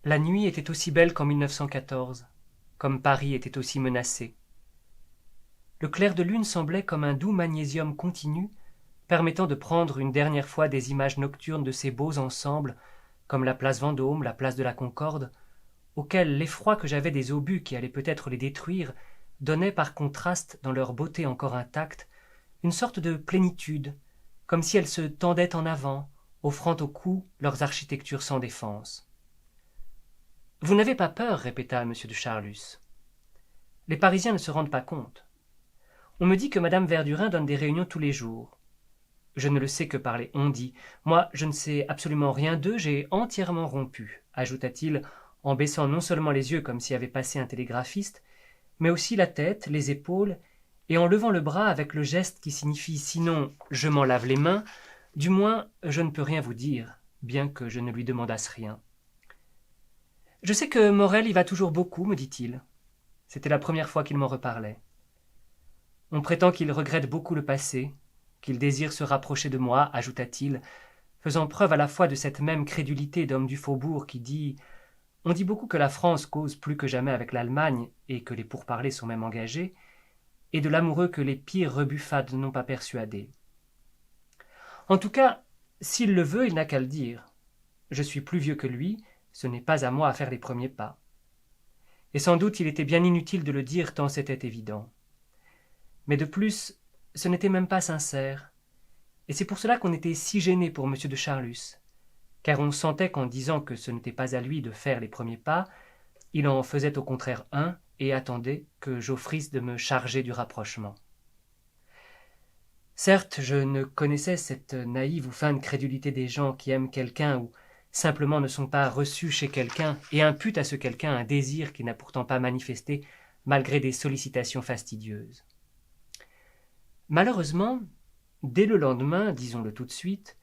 La nuit était aussi belle qu'en 1914, comme Paris était aussi menacé. Le clair de lune semblait comme un doux magnésium continu, permettant de prendre une dernière fois des images nocturnes de ces beaux ensembles, comme la place Vendôme, la place de la Concorde, auxquels l'effroi que j'avais des obus qui allaient peut-être les détruire donnait par contraste, dans leur beauté encore intacte, une sorte de plénitude, comme si elles se tendaient en avant, offrant au cou leurs architectures sans défense. « Vous n'avez pas peur, répéta M. de Charlus. Les Parisiens ne se rendent pas compte. On me dit que Madame Verdurin donne des réunions tous les jours. Je ne le sais que par les on-dit. Moi, je ne sais absolument rien d'eux, j'ai entièrement rompu, ajouta-t-il, en baissant non seulement les yeux comme s'y avait passé un télégraphiste, mais aussi la tête, les épaules, et en levant le bras avec le geste qui signifie sinon « je m'en lave les mains », du moins « je ne peux rien vous dire », bien que je ne lui demandasse rien. « Je sais que Morel y va toujours beaucoup, me dit-il. C'était la première fois qu'il m'en reparlait. On prétend qu'il regrette beaucoup le passé, qu'il désire se rapprocher de moi, ajouta-t-il, faisant preuve à la fois de cette même crédulité d'homme du faubourg qui dit « On dit beaucoup que la France cause plus que jamais avec l'Allemagne et que les pourparlers sont même engagés, et de l'amoureux que les pires rebuffades n'ont pas persuadé. En tout cas, s'il le veut, il n'a qu'à le dire. Je suis plus vieux que lui, ce n'est pas à moi à faire les premiers pas. » Et sans doute il était bien inutile de le dire tant c'était évident. Mais de plus, ce n'était même pas sincère, et c'est pour cela qu'on était si gêné pour M. de Charlus, car on sentait qu'en disant que ce n'était pas à lui de faire les premiers pas, il en faisait au contraire un et attendait que j'offrisse de me charger du rapprochement. Certes, je ne connaissais cette naïve ou feinte crédulité des gens qui aiment quelqu'un ou simplement ne sont pas reçus chez quelqu'un et imputent à ce quelqu'un un désir qu'il n'a pourtant pas manifesté malgré des sollicitations fastidieuses. Malheureusement, dès le lendemain, disons-le tout de suite,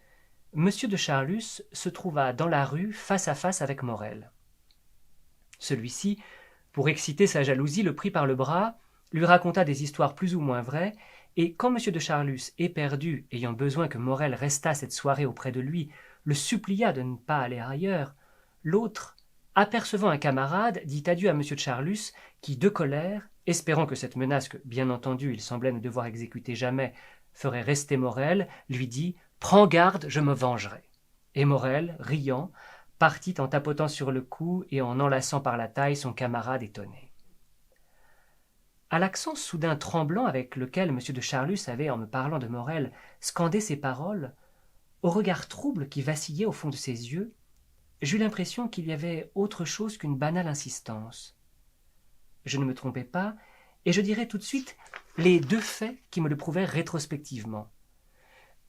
M. de Charlus se trouva dans la rue face à face avec Morel. Celui-ci, pour exciter sa jalousie, le prit par le bras, lui raconta des histoires plus ou moins vraies, et quand M. de Charlus, éperdu, ayant besoin que Morel restât cette soirée auprès de lui, le supplia de ne pas aller ailleurs, l'autre, apercevant un camarade, dit adieu à M. de Charlus, qui, de colère, espérant que cette menace que, bien entendu, il semblait ne devoir exécuter jamais, ferait rester Morel, lui dit « Prends garde, je me vengerai ». Et Morel, riant, partit en tapotant sur le cou et en enlaçant par la taille son camarade étonné. À l'accent soudain tremblant avec lequel M. de Charlus avait, en me parlant de Morel, scandé ces paroles, au regard trouble qui vacillait au fond de ses yeux, j'eus l'impression qu'il y avait autre chose qu'une banale insistance. Je ne me trompais pas, et je dirais tout de suite les deux faits qui me le prouvèrent rétrospectivement.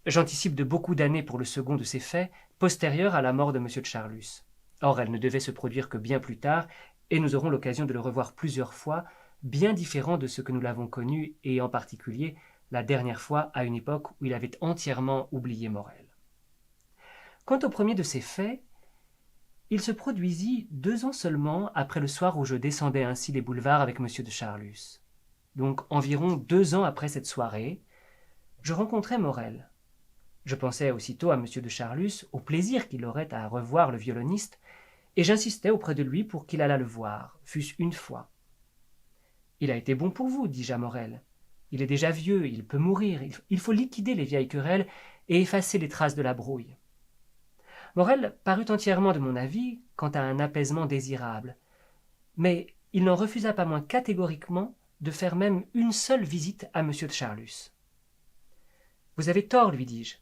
J'anticipe de beaucoup d'années pour le second de ces faits, postérieurs à la mort de M. de Charlus. Or, elle ne devait se produire que bien plus tard, et nous aurons l'occasion de le revoir plusieurs fois, bien différent de ce que nous l'avons connu, et en particulier la dernière fois à une époque où il avait entièrement oublié Morel. Quant au premier de ces faits, il se produisit 2 ans seulement après le soir où je descendais ainsi les boulevards avec M. de Charlus. Donc environ 2 ans après cette soirée, je rencontrai Morel. Je pensais aussitôt à M. de Charlus, au plaisir qu'il aurait à revoir le violoniste, et j'insistai auprès de lui pour qu'il allât le voir, fût-ce une fois. « Il a été bon pour vous, dis-je à Morel. Il est déjà vieux, il peut mourir, il faut liquider les vieilles querelles et effacer les traces de la brouille. » Morel parut entièrement de mon avis quant à un apaisement désirable, mais il n'en refusa pas moins catégoriquement de faire même une seule visite à M. de Charlus. « Vous avez tort, lui dis-je.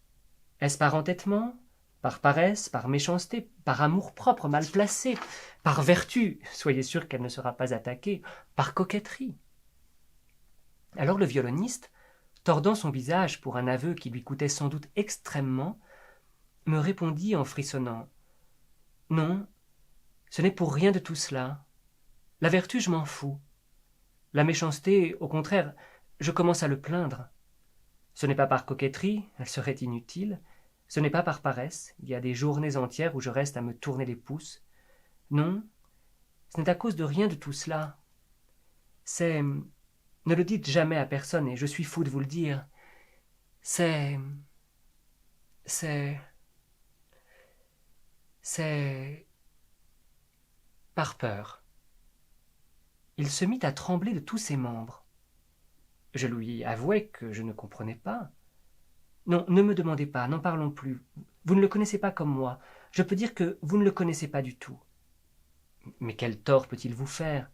Est-ce par entêtement, par paresse, par méchanceté, par amour-propre mal placé, par vertu, soyez sûr qu'elle ne sera pas attaquée, par coquetterie ?» Alors le violoniste, tordant son visage pour un aveu qui lui coûtait sans doute extrêmement, me répondit en frissonnant « Non, ce n'est pour rien de tout cela. La vertu, je m'en fous. La méchanceté, au contraire, je commence à le plaindre. Ce n'est pas par coquetterie, elle serait inutile. Ce n'est pas par paresse, il y a des journées entières où je reste à me tourner les pouces. Non, ce n'est à cause de rien de tout cela. C'est... Ne le dites jamais à personne, et je suis fou de vous le dire. C'est... par peur. Il se mit à trembler de tous ses membres. Je lui avouai que je ne comprenais pas. Non, ne me demandez pas, n'en parlons plus. Vous ne le connaissez pas comme moi. Je peux dire que vous ne le connaissez pas du tout. Mais quel tort peut-il vous faire?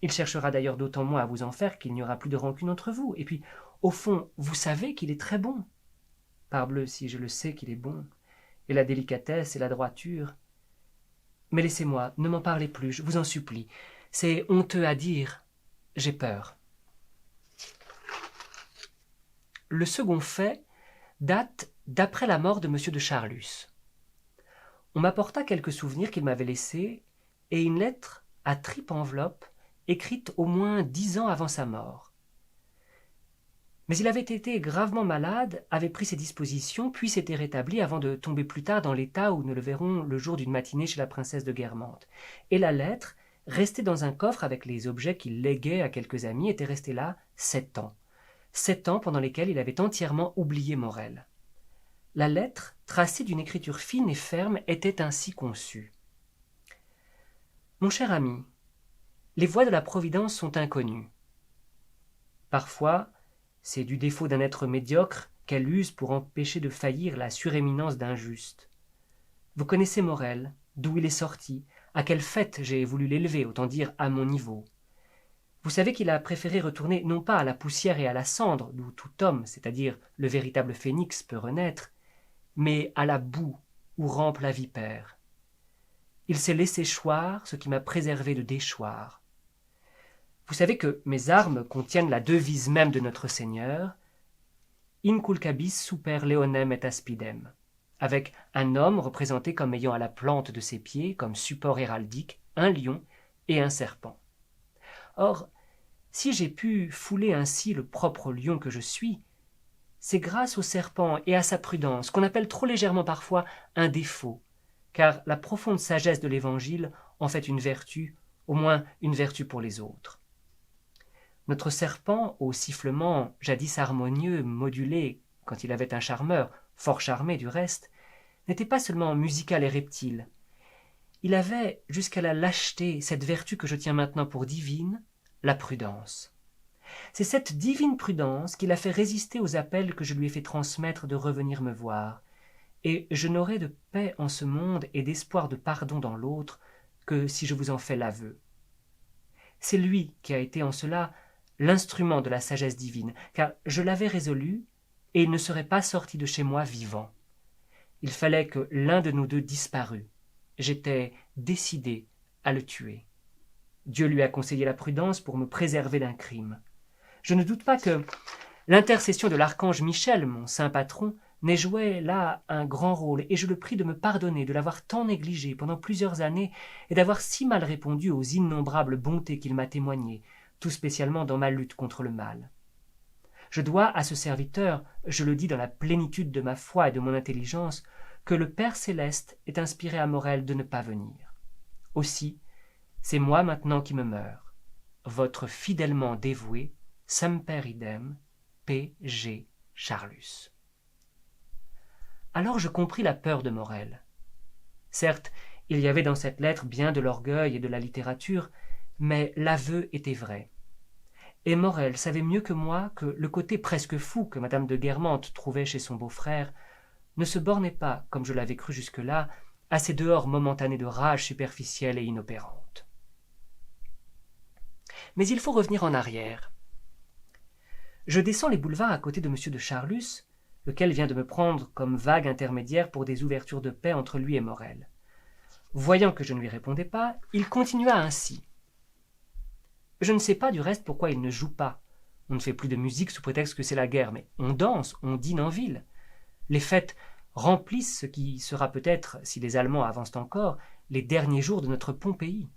Il cherchera d'ailleurs d'autant moins à vous en faire qu'il n'y aura plus de rancune entre vous. Et puis, au fond, vous savez qu'il est très bon. Parbleu, si je le sais qu'il est bon. Et la délicatesse et la droiture. Mais laissez-moi, ne m'en parlez plus, je vous en supplie. C'est honteux à dire. J'ai peur. Le second fait date d'après la mort de M. de Charlus. On m'apporta quelques souvenirs qu'il m'avait laissés et une lettre à triple enveloppe écrite au moins 10 ans avant sa mort. Mais il avait été gravement malade, avait pris ses dispositions, puis s'était rétabli avant de tomber plus tard dans l'état où nous le verrons le jour d'une matinée chez la princesse de Guermantes. Et la lettre, restée dans un coffre avec les objets qu'il léguait à quelques amis, était restée là 7 ans. 7 ans pendant lesquels il avait entièrement oublié Morel. La lettre, tracée d'une écriture fine et ferme, était ainsi conçue. Mon cher ami, les voies de la Providence sont inconnues. Parfois, c'est du défaut d'un être médiocre qu'elle use pour empêcher de faillir la suréminence d'un juste. Vous connaissez Morel, d'où il est sorti, à quelle fête j'ai voulu l'élever, autant dire à mon niveau. Vous savez qu'il a préféré retourner non pas à la poussière et à la cendre, d'où tout homme, c'est-à-dire le véritable phénix, peut renaître, mais à la boue où rampe la vipère. Il s'est laissé choir ce qui m'a préservé de déchoir. Vous savez que mes armes contiennent la devise même de notre Seigneur, Inculcabis super leonem et aspidem, avec un homme représenté comme ayant à la plante de ses pieds, comme support héraldique, un lion et un serpent. Or, si j'ai pu fouler ainsi le propre lion que je suis, c'est grâce au serpent et à sa prudence, qu'on appelle trop légèrement parfois un défaut, car la profonde sagesse de l'Évangile en fait une vertu, au moins une vertu pour les autres. Notre serpent, au sifflement jadis harmonieux, modulé, quand il avait un charmeur, fort charmé du reste, n'était pas seulement musical et reptile. Il avait, jusqu'à la lâcheté, cette vertu que je tiens maintenant pour divine, la prudence. C'est cette divine prudence qui l'a fait résister aux appels que je lui ai fait transmettre de revenir me voir, et je n'aurai de paix en ce monde et d'espoir de pardon dans l'autre que si je vous en fais l'aveu. C'est lui qui a été en cela l'instrument de la sagesse divine, car je l'avais résolu, et il ne serait pas sorti de chez moi vivant. Il fallait que l'un de nous deux disparût. J'étais décidé à le tuer. Dieu lui a conseillé la prudence pour me préserver d'un crime. Je ne doute pas que l'intercession de l'archange Michel, mon saint patron, n'ait joué là un grand rôle, et je le prie de me pardonner de l'avoir tant négligé pendant plusieurs années et d'avoir si mal répondu aux innombrables bontés qu'il m'a témoignées, tout spécialement dans ma lutte contre le mal. Je dois à ce serviteur, je le dis dans la plénitude de ma foi et de mon intelligence, que le Père céleste ait inspiré à Morel de ne pas venir. Aussi, c'est moi maintenant qui me meurs. Votre fidèlement dévoué, Semper idem, P. G. Charlus. Alors je compris la peur de Morel. Certes, il y avait dans cette lettre bien de l'orgueil et de la littérature, mais l'aveu était vrai. Et Morel savait mieux que moi que le côté presque fou que madame de Guermantes trouvait chez son beau-frère ne se bornait pas, comme je l'avais cru jusque-là, à ces dehors momentanés de rage superficielle et inopérante. Mais il faut revenir en arrière. Je descends les boulevards à côté de M. de Charlus, lequel vient de me prendre comme vague intermédiaire pour des ouvertures de paix entre lui et Morel. Voyant que je ne lui répondais pas, il continua ainsi. Je ne sais pas du reste pourquoi il ne joue pas. On ne fait plus de musique sous prétexte que c'est la guerre, mais on danse, on dîne en ville. Les fêtes remplissent ce qui sera peut-être, si les Allemands avancent encore, les derniers jours de notre Pompéi.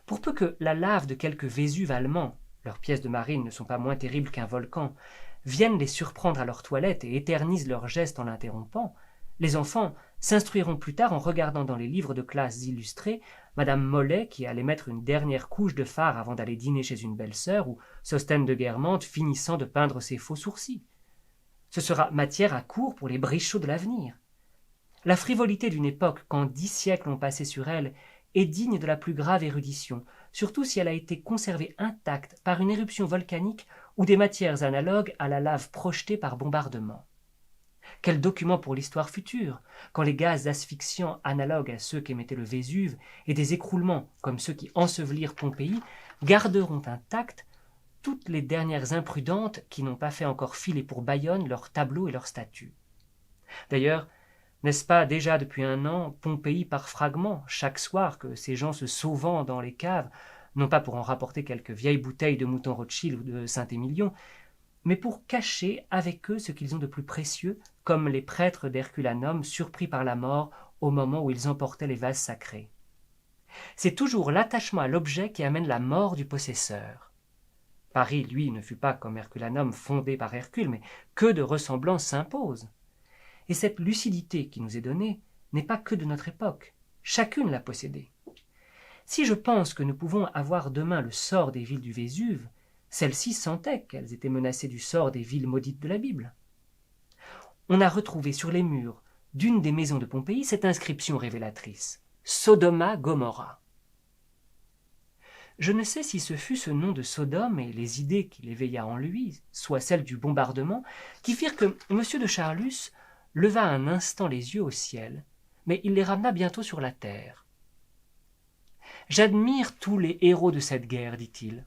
Pour peu que la lave de quelques Vésuves allemands, leurs pièces de marine ne sont pas moins terribles qu'un volcan, viennent les surprendre à leur toilette et éternisent leurs gestes en l'interrompant, les enfants s'instruiront plus tard en regardant dans les livres de classe illustrés Madame Mollet qui allait mettre une dernière couche de fard avant d'aller dîner chez une belle-sœur ou Sosthène de Guermantes finissant de peindre ses faux sourcils. Ce sera matière à court pour les Brichots de l'avenir. La frivolité d'une époque quand 10 siècles ont passé sur elle est digne de la plus grave érudition, surtout si elle a été conservée intacte par une éruption volcanique ou des matières analogues à la lave projetée par bombardement. Quel document pour l'histoire future, quand les gaz asphyxiants analogues à ceux qu'émettait le Vésuve et des écroulements comme ceux qui ensevelirent Pompéi garderont intactes toutes les dernières imprudentes qui n'ont pas fait encore filer pour Bayonne leurs tableaux et leurs statues. D'ailleurs, n'est-ce pas déjà depuis 1 an Pompéi par fragments, chaque soir que ces gens se sauvant dans les caves, non pas pour en rapporter quelques vieilles bouteilles de mouton Rothschild ou de Saint-Émilion, mais pour cacher avec eux ce qu'ils ont de plus précieux, comme les prêtres d'Herculanum surpris par la mort au moment où ils emportaient les vases sacrés. C'est toujours l'attachement à l'objet qui amène la mort du possesseur. Paris, lui, ne fut pas comme Herculanum fondé par Hercule, mais que de ressemblances s'imposent. Et cette lucidité qui nous est donnée n'est pas que de notre époque. Chacune l'a possédée. Si je pense que nous pouvons avoir demain le sort des villes du Vésuve, celles-ci sentaient qu'elles étaient menacées du sort des villes maudites de la Bible. On a retrouvé sur les murs d'une des maisons de Pompéi cette inscription révélatrice « Sodoma Gomorrha ». Je ne sais si ce fut ce nom de Sodome et les idées qu'il éveilla en lui, soit celles du bombardement, qui firent que M. de Charlus leva un instant les yeux au ciel, mais il les ramena bientôt sur la terre. « J'admire tous les héros de cette guerre, dit-il.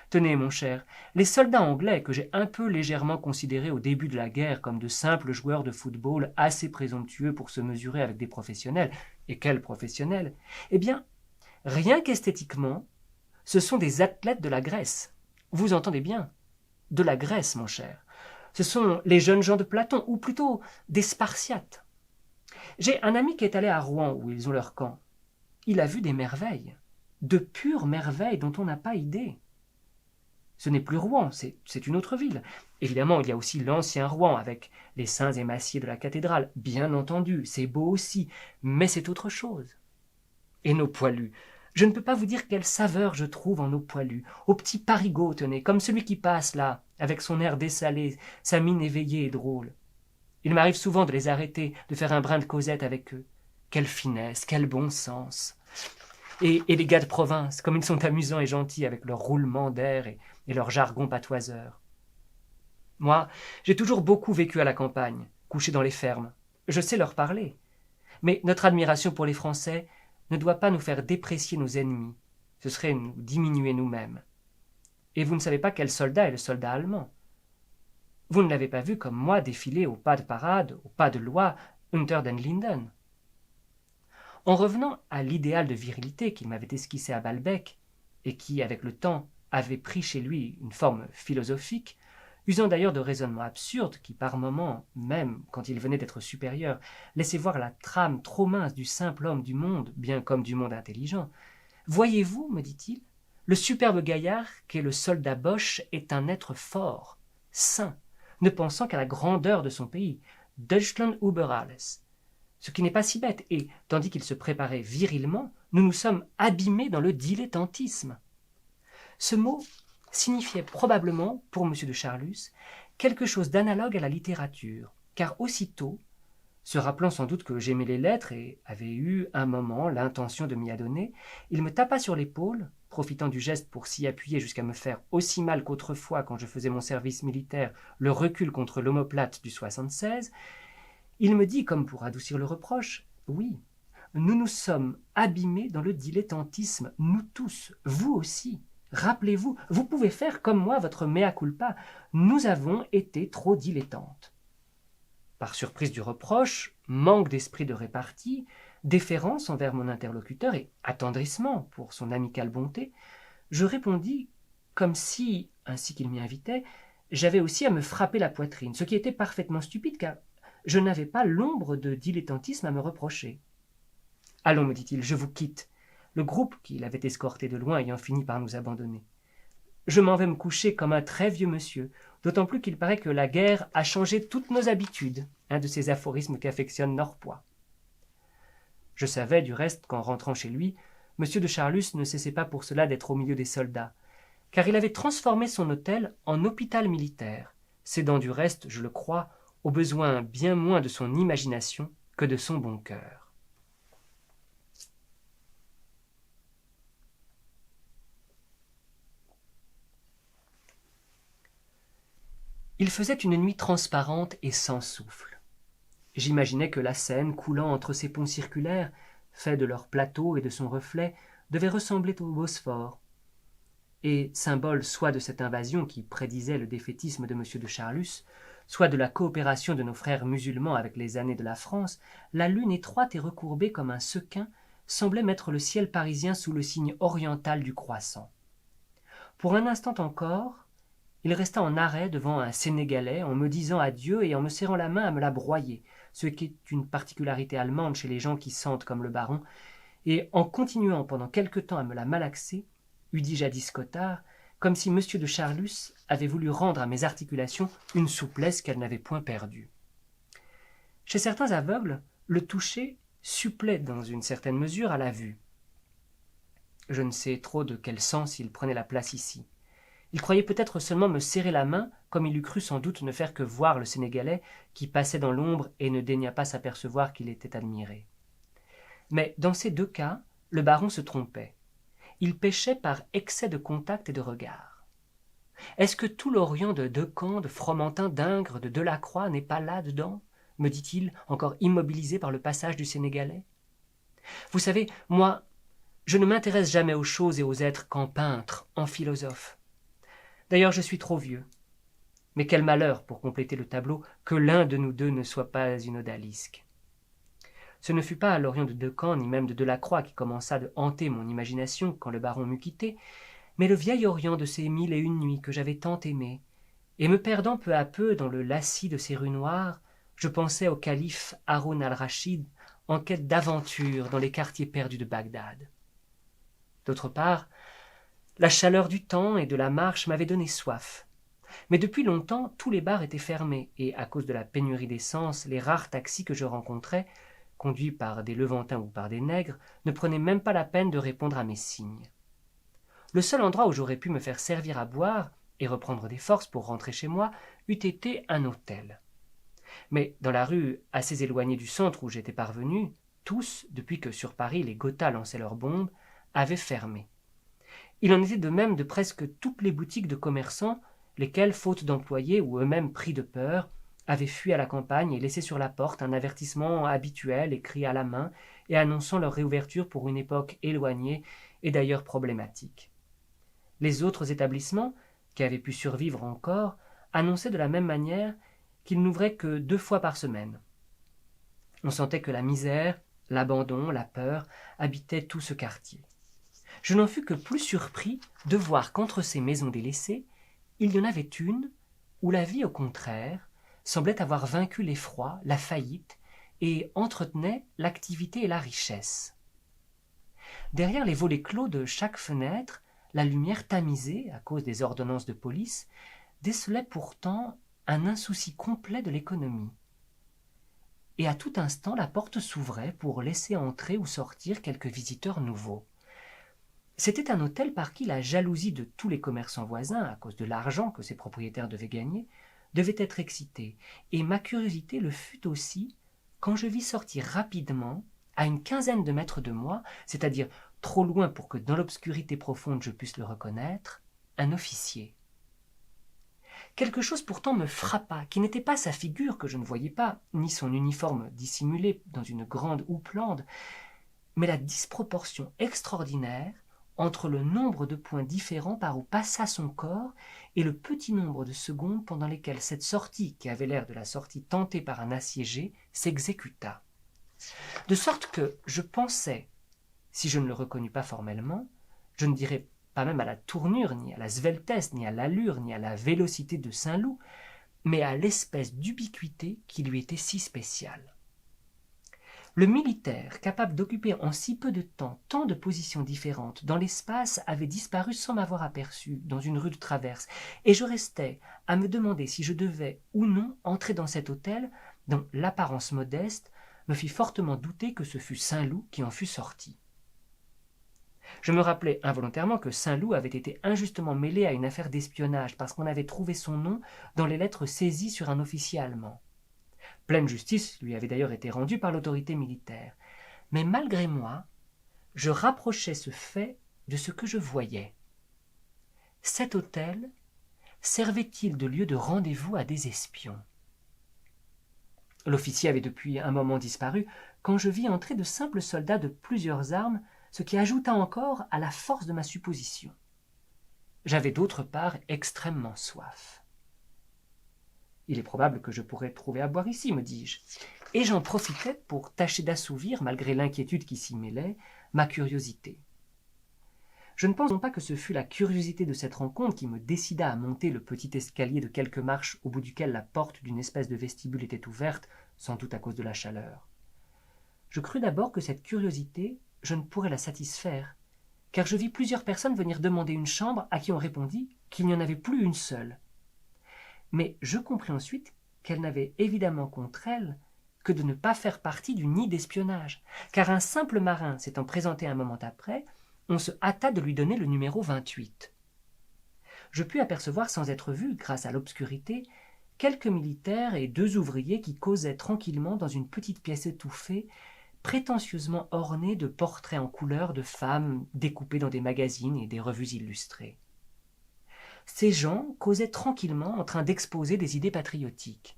Tenez, mon cher, les soldats anglais que j'ai un peu légèrement considérés au début de la guerre comme de simples joueurs de football assez présomptueux pour se mesurer avec des professionnels, et quels professionnels, eh bien, rien qu'esthétiquement, ce sont des athlètes de la Grèce. Vous entendez bien, de la Grèce, mon cher. Ce sont les jeunes gens de Platon, ou plutôt des Spartiates. J'ai un ami qui est allé à Rouen, où ils ont leur camp. Il a vu des merveilles, de pures merveilles dont on n'a pas idée. Ce n'est plus Rouen, c'est une autre ville. Évidemment, il y a aussi l'ancien Rouen, avec les saints émaciés de la cathédrale. Bien entendu, c'est beau aussi, mais c'est autre chose. Et nos poilus, je ne peux pas vous dire quelle saveur je trouve en nos poilus, aux petits parigots, tenez, comme celui qui passe là, avec son air dessalé, sa mine éveillée et drôle. Il m'arrive souvent de les arrêter, de faire un brin de causette avec eux. Quelle finesse, quel bon sens. Et les gars de province, comme ils sont amusants et gentils avec leur roulement d'air et leur jargon patoiseur. Moi, j'ai toujours beaucoup vécu à la campagne, couché dans les fermes. Je sais leur parler. Mais notre admiration pour les Français ne doit pas nous faire déprécier nos ennemis. Ce serait nous diminuer nous-mêmes. Et vous ne savez pas quel soldat est le soldat allemand. Vous ne l'avez pas vu comme moi défiler au pas de parade, au pas de loi, unter den Linden. En revenant à l'idéal de virilité qu'il m'avait esquissé à Balbec, et qui, avec le temps, avait pris chez lui une forme philosophique, usant d'ailleurs de raisonnements absurdes qui, par moments, même quand il venait d'être supérieur, laissaient voir la trame trop mince du simple homme du monde, bien comme du monde intelligent. « Voyez-vous, me dit-il, le superbe gaillard qu'est le soldat Boche est un être fort, sain, ne pensant qu'à la grandeur de son pays, Deutschland über alles. Ce qui n'est pas si bête, et, tandis qu'il se préparait virilement, nous nous sommes abîmés dans le dilettantisme. » Ce mot signifiait probablement, pour M. de Charlus, quelque chose d'analogue à la littérature, car aussitôt, se rappelant sans doute que j'aimais les lettres et avait eu un moment l'intention de m'y adonner, il me tapa sur l'épaule, profitant du geste pour s'y appuyer jusqu'à me faire aussi mal qu'autrefois quand je faisais mon service militaire le recul contre l'omoplate du 76. Il me dit, comme pour adoucir le reproche, « Oui, nous nous sommes abîmés dans le dilettantisme, nous tous, vous aussi. Rappelez-vous, vous pouvez faire comme moi votre mea culpa. Nous avons été trop dilettantes. » Par surprise du reproche, manque d'esprit de répartie, déférence envers mon interlocuteur et attendrissement pour son amicale bonté, je répondis comme si, ainsi qu'il m'y invitait, j'avais aussi à me frapper la poitrine, ce qui était parfaitement stupide car je n'avais pas l'ombre de dilettantisme à me reprocher. « Allons, me dit-il, je vous quitte, le groupe qui l'avait escorté de loin ayant fini par nous abandonner. Je m'en vais me coucher comme un très vieux monsieur, d'autant plus qu'il paraît que la guerre a changé toutes nos habitudes, un de ces aphorismes qu'affectionne Norpois. » Je savais, du reste, qu'en rentrant chez lui, M. de Charlus ne cessait pas pour cela d'être au milieu des soldats, car il avait transformé son hôtel en hôpital militaire, cédant du reste, je le crois, aux besoins bien moins de son imagination que de son bon cœur. Il faisait une nuit transparente et sans souffle. J'imaginais que la Seine, coulant entre ces ponts circulaires, faits de leur plateau et de son reflet, devait ressembler au Bosphore. Et, symbole soit de cette invasion qui prédisait le défaitisme de M. de Charlus, soit de la coopération de nos frères musulmans avec les années de la France, la lune étroite et recourbée comme un sequin semblait mettre le ciel parisien sous le signe oriental du croissant. Pour un instant encore, il resta en arrêt devant un Sénégalais en me disant adieu et en me serrant la main à me la broyer, ce qui est une particularité allemande chez les gens qui sentent comme le baron, et en continuant pendant quelque temps à me la malaxer, eût dit jadis Cottard, comme si M. de Charlus avait voulu rendre à mes articulations une souplesse qu'elle n'avait point perdue. Chez certains aveugles, le toucher supplée dans une certaine mesure à la vue. Je ne sais trop de quel sens il prenait la place ici. Il croyait peut-être seulement me serrer la main, comme il eût cru sans doute ne faire que voir le Sénégalais qui passait dans l'ombre et ne daigna pas s'apercevoir qu'il était admiré. Mais dans ces deux cas, le baron se trompait. Il péchait par excès de contact et de regard. Est-ce que tout l'Orient de Decamps, de Fromentin, d'Ingres, de Delacroix n'est pas là-dedans, me dit-il, encore immobilisé par le passage du Sénégalais. Vous savez, moi, je ne m'intéresse jamais aux choses et aux êtres qu'en peintre, en philosophe. D'ailleurs, je suis trop vieux. Mais quel malheur, pour compléter le tableau, que l'un de nous deux ne soit pas une odalisque. Ce ne fut pas l'Orient de Decamps ni même de Delacroix qui commença de hanter mon imagination quand le baron m'eut quitté, mais le vieil Orient de ces 1001 nuits que j'avais tant aimé, et me perdant peu à peu dans le lacis de ces rues noires, je pensais au calife Haroun al-Rachid en quête d'aventure dans les quartiers perdus de Bagdad. D'autre part, la chaleur du temps et de la marche m'avait donné soif. Mais depuis longtemps, tous les bars étaient fermés, et à cause de la pénurie d'essence, les rares taxis que je rencontrais, conduits par des Levantins ou par des nègres, ne prenaient même pas la peine de répondre à mes signes. Le seul endroit où j'aurais pu me faire servir à boire et reprendre des forces pour rentrer chez moi eût été un hôtel. Mais dans la rue assez éloignée du centre où j'étais parvenu, tous, depuis que sur Paris les Gotha lançaient leurs bombes, avaient fermé. Il en était de même de presque toutes les boutiques de commerçants, lesquels, faute d'employés ou eux-mêmes pris de peur, avaient fui à la campagne et laissé sur la porte un avertissement habituel écrit à la main et annonçant leur réouverture pour une époque éloignée et d'ailleurs problématique. Les autres établissements, qui avaient pu survivre encore, annonçaient de la même manière qu'ils n'ouvraient que 2 fois par semaine. On sentait que la misère, l'abandon, la peur habitaient tout ce quartier. Je n'en fus que plus surpris de voir qu'entre ces maisons délaissées, il y en avait une où la vie, au contraire, semblait avoir vaincu l'effroi, la faillite, et entretenait l'activité et la richesse. Derrière les volets clos de chaque fenêtre, la lumière tamisée, à cause des ordonnances de police, décelait pourtant un insouci complet de l'économie. Et à tout instant, la porte s'ouvrait pour laisser entrer ou sortir quelques visiteurs nouveaux. C'était un hôtel par qui la jalousie de tous les commerçants voisins, à cause de l'argent que ses propriétaires devaient gagner, devait être excitée, et ma curiosité le fut aussi quand je vis sortir rapidement, à une quinzaine de mètres de moi, c'est-à-dire trop loin pour que dans l'obscurité profonde je puisse le reconnaître, un officier. Quelque chose pourtant me frappa, qui n'était pas sa figure que je ne voyais pas, ni son uniforme dissimulé dans une grande houppelande, mais la disproportion extraordinaire entre le nombre de points différents par où passa son corps et le petit nombre de secondes pendant lesquelles cette sortie, qui avait l'air de la sortie tentée par un assiégé, s'exécuta. De sorte que je pensais, si je ne le reconnus pas formellement, je ne dirais pas même à la tournure, ni à la sveltesse, ni à l'allure, ni à la vélocité de Saint-Loup, mais à l'espèce d'ubiquité qui lui était si spéciale. Le militaire, capable d'occuper en si peu de temps tant de positions différentes dans l'espace, avait disparu sans m'avoir aperçu dans une rue de traverse, et je restais à me demander si je devais ou non entrer dans cet hôtel dont l'apparence modeste me fit fortement douter que ce fût Saint-Loup qui en fût sorti. Je me rappelais involontairement que Saint-Loup avait été injustement mêlé à une affaire d'espionnage parce qu'on avait trouvé son nom dans les lettres saisies sur un officier allemand. Pleine justice lui avait d'ailleurs été rendue par l'autorité militaire. Mais malgré moi, je rapprochais ce fait de ce que je voyais. Cet hôtel servait-il de lieu de rendez-vous à des espions? L'officier avait depuis un moment disparu, quand je vis entrer de simples soldats de plusieurs armes, ce qui ajouta encore à la force de ma supposition. J'avais d'autre part extrêmement soif. Il est probable que je pourrais trouver à boire ici, me dis-je, et j'en profitai pour tâcher d'assouvir, malgré l'inquiétude qui s'y mêlait, ma curiosité. Je ne pense pas que ce fût la curiosité de cette rencontre qui me décida à monter le petit escalier de quelques marches au bout duquel la porte d'une espèce de vestibule était ouverte, sans doute à cause de la chaleur. Je crus d'abord que cette curiosité, je ne pourrais la satisfaire, car je vis plusieurs personnes venir demander une chambre à qui on répondit qu'il n'y en avait plus une seule. Mais je compris ensuite qu'elle n'avait évidemment contre elle que de ne pas faire partie du nid d'espionnage, car un simple marin s'étant présenté un moment après, on se hâta de lui donner le numéro 28. Je pus apercevoir sans être vu, grâce à l'obscurité, quelques militaires et 2 ouvriers qui causaient tranquillement dans une petite pièce étouffée, prétentieusement ornée de portraits en couleurs de femmes découpés dans des magazines et des revues illustrées. Ces gens causaient tranquillement en train d'exposer des idées patriotiques.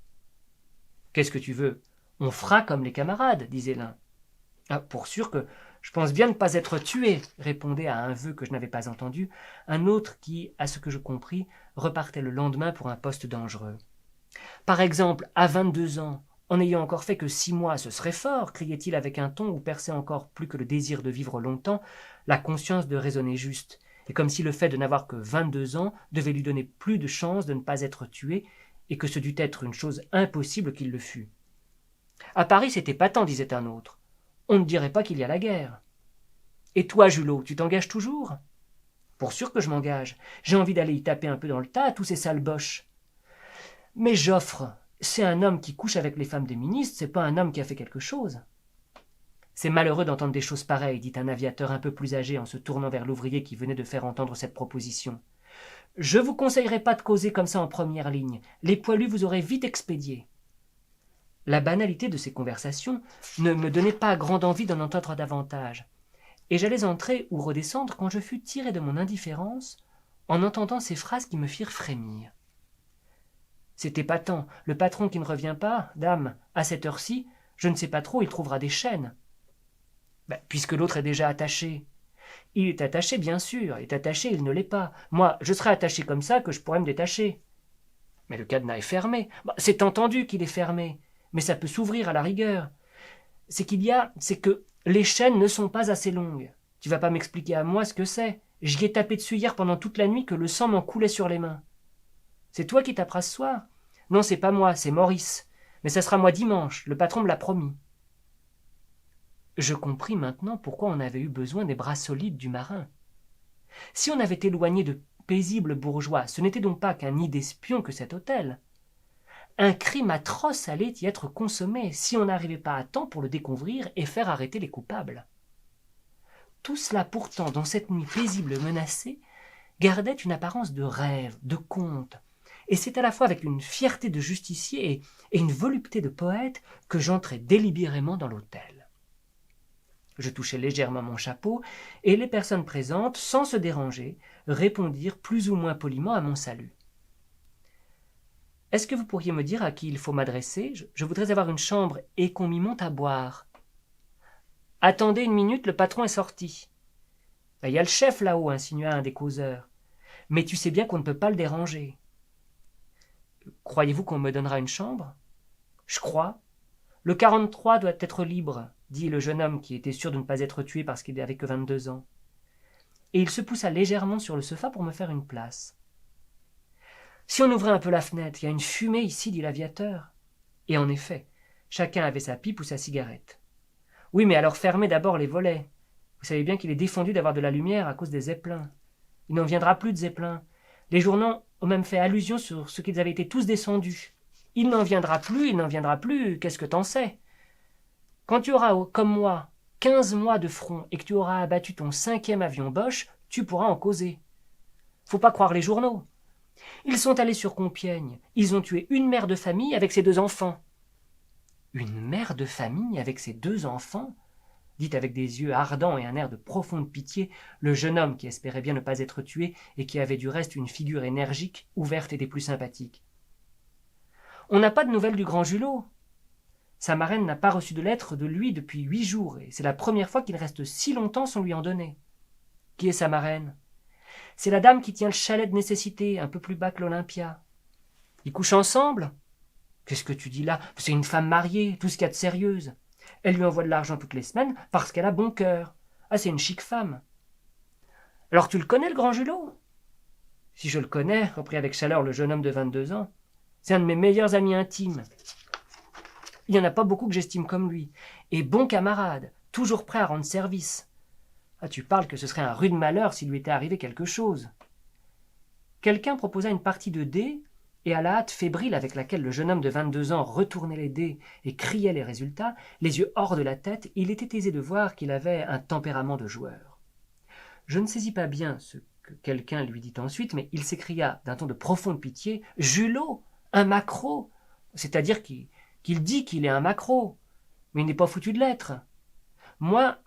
« Qu'est-ce que tu veux? On fera comme les camarades, disait l'un. « Ah, pour sûr que je pense bien ne pas être tué, répondait à un vœu que je n'avais pas entendu, un autre qui, à ce que je compris, repartait le lendemain pour un poste dangereux. Par exemple, à 22 ans, en n'ayant encore fait que 6 mois, ce serait fort, criait-il avec un ton où perçait encore plus que le désir de vivre longtemps, la conscience de raisonner juste, et comme si le fait de n'avoir que 22 ans devait lui donner plus de chance de ne pas être tué, et que ce dût être une chose impossible qu'il le fût. À Paris, c'était patent, disait un autre. On ne dirait pas qu'il y a la guerre. Et toi, Julot, tu t'engages toujours? Pour sûr que je m'engage. J'ai envie d'aller y taper un peu dans le tas à tous ces sales boches. Mais Joffre, c'est un homme qui couche avec les femmes des ministres, c'est pas un homme qui a fait quelque chose. C'est malheureux d'entendre des choses pareilles, dit un aviateur un peu plus âgé en se tournant vers l'ouvrier qui venait de faire entendre cette proposition. Je vous conseillerais pas de causer comme ça en première ligne. Les poilus vous auraient vite expédié. La banalité de ces conversations ne me donnait pas grande envie d'en entendre davantage, et j'allais entrer ou redescendre quand je fus tiré de mon indifférence en entendant ces phrases qui me firent frémir. C'était patent, le patron qui ne revient pas, dame, à cette heure-ci, je ne sais pas trop, il trouvera des chaînes. Puisque l'autre est déjà attaché. Il est attaché, bien sûr, est attaché, il ne l'est pas. Moi, je serais attaché comme ça que je pourrais me détacher. Mais le cadenas est fermé. C'est entendu qu'il est fermé, mais ça peut s'ouvrir à la rigueur. C'est que les chaînes ne sont pas assez longues. Tu vas pas m'expliquer à moi ce que c'est. J'y ai tapé dessus hier pendant toute la nuit que le sang m'en coulait sur les mains. C'est toi qui taperas ce soir? Non, c'est pas moi, c'est Maurice. Mais ça sera moi dimanche, le patron me l'a promis. Je compris maintenant pourquoi on avait eu besoin des bras solides du marin. Si on avait éloigné de paisibles bourgeois, ce n'était donc pas qu'un nid d'espions que cet hôtel. Un crime atroce allait y être consommé si on n'arrivait pas à temps pour le découvrir et faire arrêter les coupables. Tout cela pourtant, dans cette nuit paisible menacée, gardait une apparence de rêve, de conte, et c'est à la fois avec une fierté de justicier et une volupté de poète que j'entrai délibérément dans l'hôtel. Je touchai légèrement mon chapeau, et les personnes présentes, sans se déranger, répondirent plus ou moins poliment à mon salut. « Est-ce que vous pourriez me dire à qui il faut m'adresser? Je voudrais avoir une chambre et qu'on m'y monte à boire. »« Attendez une minute, le patron est sorti. »« Il y a le chef là-haut, insinua un des causeurs. Mais tu sais bien qu'on ne peut pas le déranger. »« Croyez-vous qu'on me donnera une chambre? »« Je crois. Le 43 doit être libre, dit le jeune homme qui était sûr de ne pas être tué parce qu'il n'avait que 22 ans. Et il se poussa légèrement sur le sofa pour me faire une place. Si on ouvrait un peu la fenêtre, il y a une fumée ici, dit l'aviateur. Et en effet, chacun avait sa pipe ou sa cigarette. Oui, mais alors fermez d'abord les volets. Vous savez bien qu'il est défendu d'avoir de la lumière à cause des zeppelins. Il n'en viendra plus de zeppelins. Les journaux ont même fait allusion sur ce qu'ils avaient été tous descendus. Il n'en viendra plus, qu'est-ce que t'en sais? Quand tu auras, comme moi, 15 mois de front et que tu auras abattu ton 5e avion Boche, tu pourras en causer. Faut pas croire les journaux. Ils sont allés sur Compiègne. Ils ont tué une mère de famille avec ses 2 enfants. Une mère de famille avec ses 2 enfants? dit avec des yeux ardents et un air de profonde pitié le jeune homme qui espérait bien ne pas être tué et qui avait du reste une figure énergique, ouverte et des plus sympathiques. « On n'a pas de nouvelles du grand Julot. Sa marraine n'a pas reçu de lettre de lui depuis 8 jours, et c'est la première fois qu'il reste si longtemps sans lui en donner. » « Qui est sa marraine ?»« C'est la dame qui tient le chalet de Nécessité, un peu plus bas que l'Olympia. »« Ils couchent ensemble ?»« Qu'est-ce que tu dis là ? C'est une femme mariée, tout ce qu'il y a de sérieuse. Elle lui envoie de l'argent toutes les semaines parce qu'elle a bon cœur. Ah, c'est une chic femme. »« Alors tu le connais, le grand Julot ?»« Si je le connais, reprit avec chaleur le jeune homme de 22 ans, c'est un de mes meilleurs amis intimes. Il n'y en a pas beaucoup que j'estime comme lui. Et bon camarade, toujours prêt à rendre service. Ah, tu parles que ce serait un rude malheur s'il lui était arrivé quelque chose. » Quelqu'un proposa une partie de dés, et à la hâte fébrile avec laquelle le jeune homme de 22 ans retournait les dés et criait les résultats, les yeux hors de la tête, il était aisé de voir qu'il avait un tempérament de joueur. Je ne saisis pas bien ce que quelqu'un lui dit ensuite, mais il s'écria d'un ton de profonde pitié « Julot, un maquereau !» C'est-à-dire qu'il dit qu'il est un maquereau, mais il n'est pas foutu de l'être. Moi,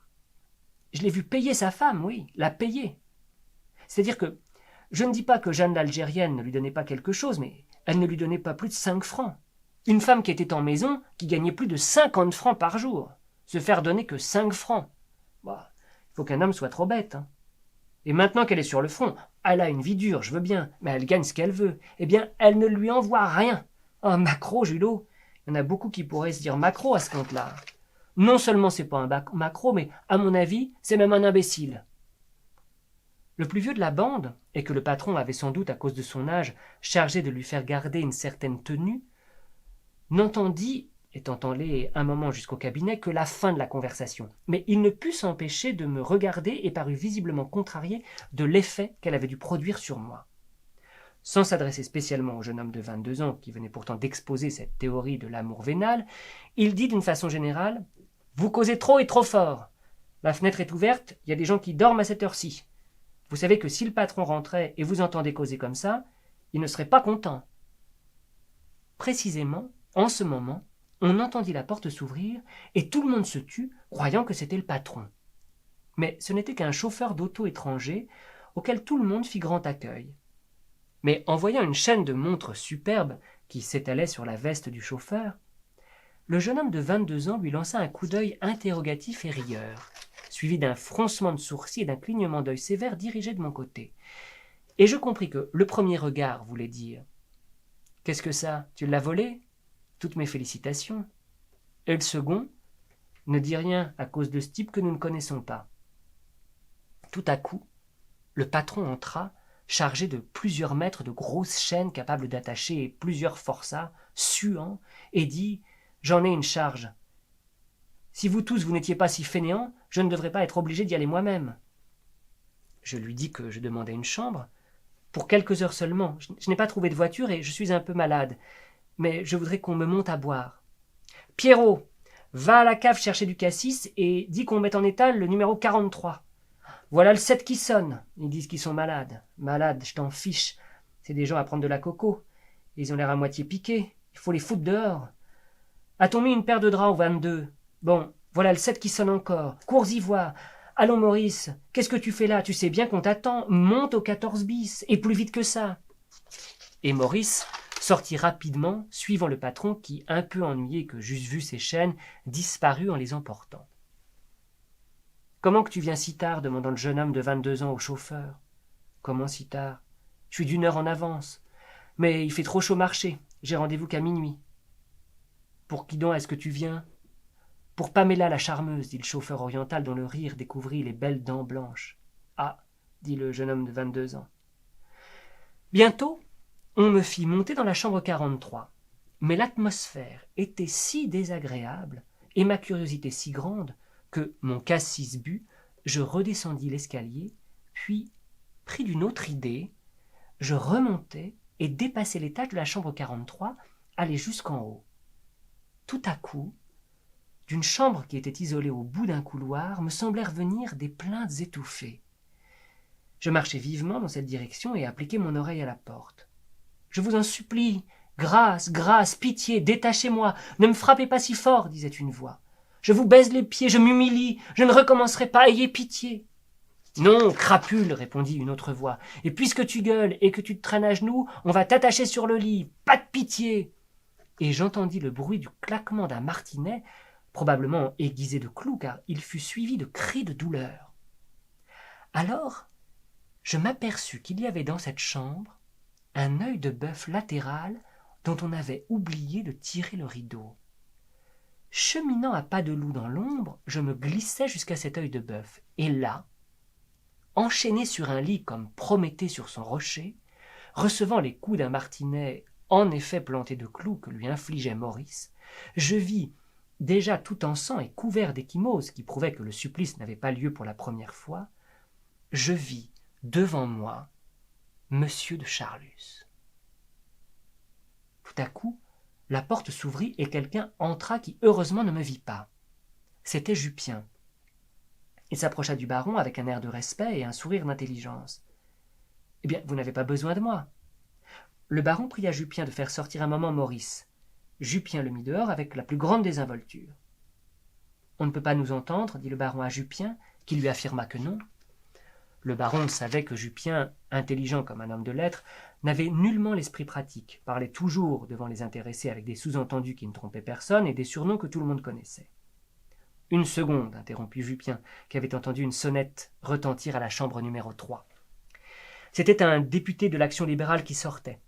je l'ai vu payer sa femme, oui, la payer. C'est-à-dire que je ne dis pas que Jeanne l'Algérienne ne lui donnait pas quelque chose, mais elle ne lui donnait pas plus de 5 francs. Une femme qui était en maison, qui gagnait plus de 50 francs par jour. Se faire donner que 5 francs. Bah, il faut qu'un homme soit trop bête. Hein. Et maintenant qu'elle est sur le front, elle a une vie dure, je veux bien, mais elle gagne ce qu'elle veut. Eh bien, elle ne lui envoie rien. Oh, maquereau, Julot. Il y en a beaucoup qui pourraient se dire maquereau à ce compte-là. Non seulement c'est pas un maquereau, mais à mon avis, c'est même un imbécile. Le plus vieux de la bande, et que le patron avait sans doute à cause de son âge chargé de lui faire garder une certaine tenue, n'entendit, étant allé un moment jusqu'au cabinet, que la fin de la conversation. Mais il ne put s'empêcher de me regarder et parut visiblement contrarié de l'effet qu'elle avait dû produire sur moi. Sans s'adresser spécialement au jeune homme de 22 ans, qui venait pourtant d'exposer cette théorie de l'amour vénal, il dit d'une façon générale « Vous causez trop et trop fort. La fenêtre est ouverte, il y a des gens qui dorment à cette heure-ci. Vous savez que si le patron rentrait et vous entendez causer comme ça, il ne serait pas content. » Précisément, en ce moment, on entendit la porte s'ouvrir et tout le monde se tut, croyant que c'était le patron. Mais ce n'était qu'un chauffeur d'auto étranger auquel tout le monde fit grand accueil. Mais en voyant une chaîne de montres superbes qui s'étalait sur la veste du chauffeur, le jeune homme de 22 ans lui lança un coup d'œil interrogatif et rieur, suivi d'un froncement de sourcils et d'un clignement d'œil sévère dirigé de mon côté. Et je compris que le premier regard voulait dire « Qu'est-ce que ça? Tu l'as volé? Toutes mes félicitations. » Et le second « Ne dis rien à cause de ce type que nous ne connaissons pas. » Tout à coup, le patron entra, chargé de plusieurs mètres de grosses chaînes capables d'attacher plusieurs forçats, suant, et dit « J'en ai une charge. Si vous tous vous n'étiez pas si fainéants, je ne devrais pas être obligé d'y aller moi-même. » Je lui dis que je demandais une chambre. Pour quelques heures seulement. Je n'ai pas trouvé de voiture et je suis un peu malade. Mais je voudrais qu'on me monte à boire. « Pierrot, va à la cave chercher du cassis et dis qu'on mette en étal le numéro 43. Voilà le 7 qui sonne. Ils disent qu'ils sont malades. Malades, je t'en fiche. C'est des gens à prendre de la coco. Ils ont l'air à moitié piqués. Il faut les foutre dehors. A-t-on mis une paire de draps au 22 ? Bon, voilà le 7 qui sonne encore. Cours y voir. Allons, Maurice, qu'est-ce que tu fais là? Tu sais bien qu'on t'attend. Monte au 14 bis, et plus vite que ça. » Et Maurice sortit rapidement, suivant le patron qui, un peu ennuyé que j'eusse vu ses chaînes, disparut en les emportant. « Comment que tu viens si tard ?» demanda le jeune homme de 22 ans au chauffeur. « Comment si tard? Je suis d'1 heure en avance. Mais il fait trop chaud marcher. J'ai rendez-vous qu'à minuit. »« Pour qui donc est-ce que tu viens ?»« Pour Pamela la charmeuse, dit le chauffeur oriental dont le rire découvrit les belles dents blanches. « Ah, dit le jeune homme de 22 ans. Bientôt, on me fit monter dans la chambre 43. Mais l'atmosphère était si désagréable et ma curiosité si grande que, mon cassis bu, je redescendis l'escalier, puis, pris d'une autre idée, je remontai et dépassai l'étage de la chambre 43, allai jusqu'en haut. Tout à coup, d'une chambre qui était isolée au bout d'un couloir, me semblèrent venir des plaintes étouffées. Je marchai vivement dans cette direction et appliquai mon oreille à la porte. « Je vous en supplie, grâce, grâce, pitié, détachez-moi, ne me frappez pas si fort, disait une voix. Je vous baise les pieds, je m'humilie, je ne recommencerai pas, ayez pitié. » « Non, crapule, répondit une autre voix, et puisque tu gueules et que tu te traînes à genoux, on va t'attacher sur le lit, pas de pitié. » Et j'entendis le bruit du claquement d'un martinet, probablement aiguisé de clous, car il fut suivi de cris de douleur. Alors, je m'aperçus qu'il y avait dans cette chambre un œil de bœuf latéral dont on avait oublié de tirer le rideau. Cheminant à pas de loup dans l'ombre, je me glissai jusqu'à cet œil de bœuf, et là, enchaîné sur un lit comme Prométhée sur son rocher, recevant les coups d'un martinet en effet planté de clous que lui infligeait Maurice, je vis, déjà tout en sang et couvert d'échymoses qui prouvaient que le supplice n'avait pas lieu pour la première fois, je vis devant moi Monsieur de Charlus. Tout à coup, la porte s'ouvrit et quelqu'un entra qui heureusement ne me vit pas. C'était Jupien. Il s'approcha du baron avec un air de respect et un sourire d'intelligence. « Eh bien, vous n'avez pas besoin de moi. » Le baron pria Jupien de faire sortir un moment Maurice. Jupien le mit dehors avec la plus grande désinvolture. « On ne peut pas nous entendre, dit le baron à Jupien, qui lui affirma que non. » Le baron savait que Jupien, intelligent comme un homme de lettres, n'avait nullement l'esprit pratique, parlait toujours devant les intéressés avec des sous-entendus qui ne trompaient personne et des surnoms que tout le monde connaissait. « Une seconde, interrompit Jupien, qui avait entendu une sonnette retentir à la chambre numéro 3. C'était un député de l'Action libérale qui sortait.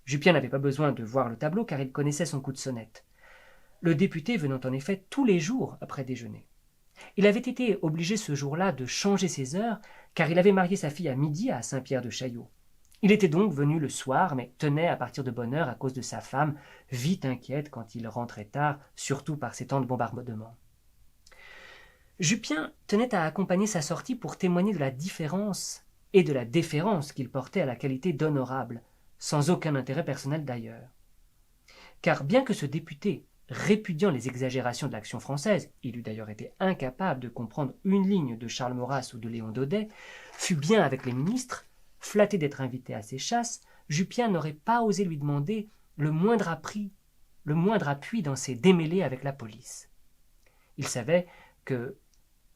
Jupien n'avait pas besoin de voir le tableau car il connaissait son coup de sonnette. Le député venant en effet tous les jours après déjeuner. Il avait été obligé ce jour-là de changer ses heures car il avait marié sa fille à midi à Saint-Pierre-de-Chaillot. Il était donc venu le soir, mais tenait à partir de bonne heure à cause de sa femme, vite inquiète quand il rentrait tard, surtout par ces temps de bombardement. Jupien tenait à accompagner sa sortie pour témoigner de la différence et de la déférence qu'il portait à la qualité d'honorable, sans aucun intérêt personnel d'ailleurs. Car bien que ce député, répudiant les exagérations de l'Action française, il eût d'ailleurs été incapable de comprendre une ligne de Charles Maurras ou de Léon Daudet, fût bien avec les ministres, flatté d'être invité à ses chasses, Jupien n'aurait pas osé lui demander le moindre appui dans ses démêlés avec la police. Il savait que,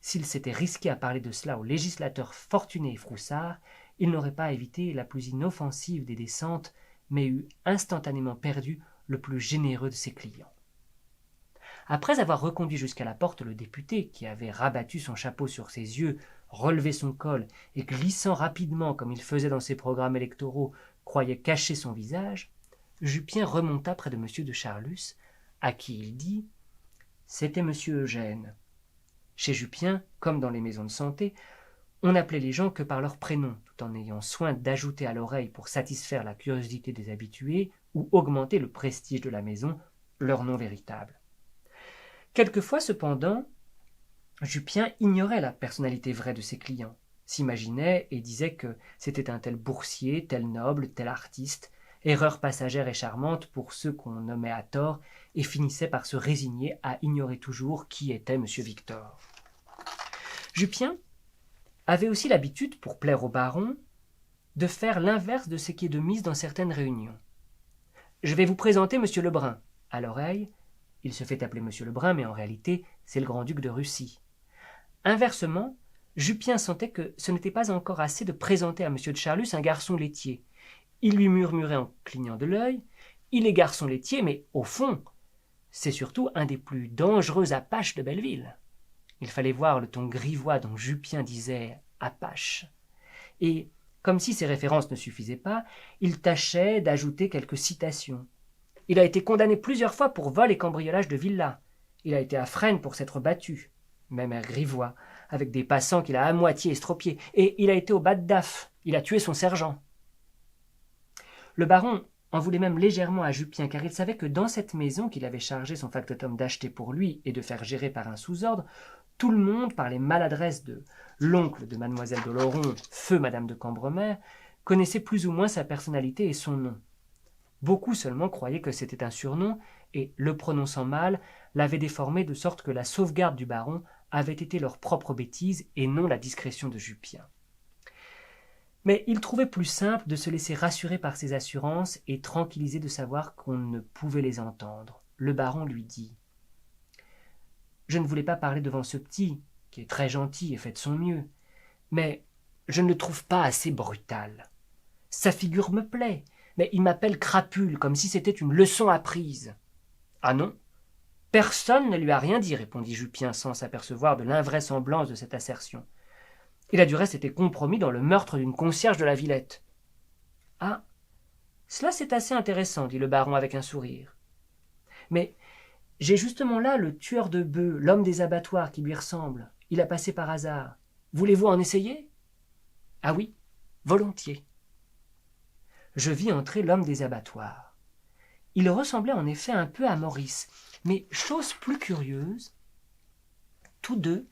s'il s'était risqué à parler de cela au législateur Fortuné et Froussard, il n'aurait pas évité la plus inoffensive des descentes, mais eût instantanément perdu le plus généreux de ses clients. Après avoir reconduit jusqu'à la porte le député, qui avait rabattu son chapeau sur ses yeux, relevé son col et glissant rapidement comme il faisait dans ses programmes électoraux, croyait cacher son visage, Jupien remonta près de M. de Charlus, à qui il dit « C'était M. Eugène. » Chez Jupien, comme dans les maisons de santé, on n'appelait les gens que par leur prénom, tout en ayant soin d'ajouter à l'oreille pour satisfaire la curiosité des habitués ou augmenter le prestige de la maison leur nom véritable. Quelquefois, cependant, Jupien ignorait la personnalité vraie de ses clients, s'imaginait et disait que c'était un tel boursier, tel noble, tel artiste, erreur passagère et charmante pour ceux qu'on nommait à tort, et finissait par se résigner à ignorer toujours qui était M. Victor. Jupien avait aussi l'habitude, pour plaire au baron, de faire l'inverse de ce qui est de mise dans certaines réunions. « Je vais vous présenter M. Lebrun. » À l'oreille, il se fait appeler M. Lebrun, mais en réalité, c'est le grand-duc de Russie. Inversement, Jupien sentait que ce n'était pas encore assez de présenter à M. de Charlus un garçon laitier. Il lui murmurait en clignant de l'œil « Il est garçon laitier, mais au fond, c'est surtout un des plus dangereux apaches de Belleville. » Il fallait voir le ton grivois dont Jupien disait « apache ». Et, comme si ces références ne suffisaient pas, il tâchait d'ajouter quelques citations. Il a été condamné plusieurs fois pour vol et cambriolage de villas. Il a été à Fresnes pour s'être battu, même air grivois, avec des passants qu'il a à moitié estropiés. Et il a été au bas de Daf. Il a tué son sergent. Le baron en voulait même légèrement à Jupien, car il savait que dans cette maison qu'il avait chargé son factotum d'acheter pour lui et de faire gérer par un sous-ordre, tout le monde, par les maladresses de l'oncle de mademoiselle de Lauron, feu madame de Cambremer, connaissait plus ou moins sa personnalité et son nom. Beaucoup seulement croyaient que c'était un surnom, et, le prononçant mal, l'avaient déformé de sorte que la sauvegarde du baron avait été leur propre bêtise et non la discrétion de Jupien. Mais il trouvait plus simple de se laisser rassurer par ces assurances et tranquillisé de savoir qu'on ne pouvait les entendre. Le baron lui dit je ne voulais pas parler devant ce petit, qui est très gentil et fait de son mieux, mais je ne le trouve pas assez brutal. Sa figure me plaît, mais il m'appelle crapule, comme si c'était une leçon apprise. Ah non, personne ne lui a rien dit, répondit Jupien sans s'apercevoir de l'invraisemblance de cette assertion. Il a du reste été compromis dans le meurtre d'une concierge de la Villette. Ah, cela c'est assez intéressant, dit le baron avec un sourire. Mais j'ai justement là le tueur de bœufs, l'homme des abattoirs qui lui ressemble. Il a passé par hasard. Voulez-vous en essayer? Ah oui, volontiers. Je vis entrer l'homme des abattoirs. Il ressemblait en effet un peu à Maurice, mais chose plus curieuse, tous deux